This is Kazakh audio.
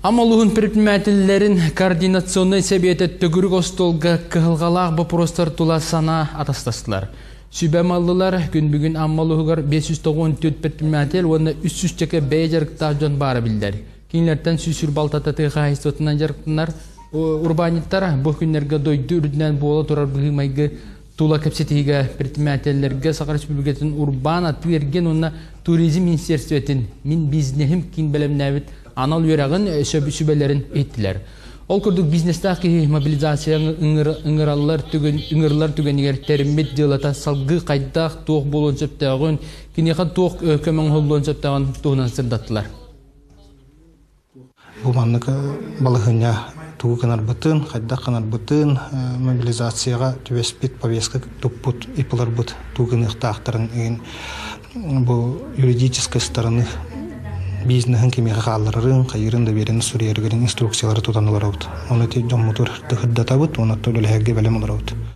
Амалуғын предпринимательлерин координационный совета төгүрүк остолга кыһылгалаах вопростар тула сана атастастылар. Сүбәмаллылар күн бүгүн амалуғығар 594 предприниматель оны 300 чеке бәй жарықтағын бары білдер. Кейінлерден сүсүр балтататы қайыстотынан жарықтынар урбаниттар бұл күнлерге дойды үрдінен бола тұрар бұғымайғы тула кәпсетігі предпринимательлерге Сақар Республикатын урбан аты ерген онына туризм министерстветін мен бизнесім кейін бәлемнәвіт анал үйрағын сөбелерін еттілер. Ол күрдік бизнестағы мобилизацияны ыңырлар түгенігер тәріммет делата салғы қайдақ тоқ болуын сөптағын, кенеқан тоқ көмің олуын сөптағын тоғынан сырдаттылар. Бұл маңнығы балығыня туғы қанар бұтын, қайдақ қанар бұтын, мобилизацияға түвеспет повестка тұппұт, ипылар бұт туғын ұқтақтарын бұл юридической стороны бизнесін кемеға қалырырын, қайырын да берін сүрергерін инструкциялары тұтанылар ауды. Оны те жоммутыр тұхырдата бұд, оны төлілерге бәлем олар ауды.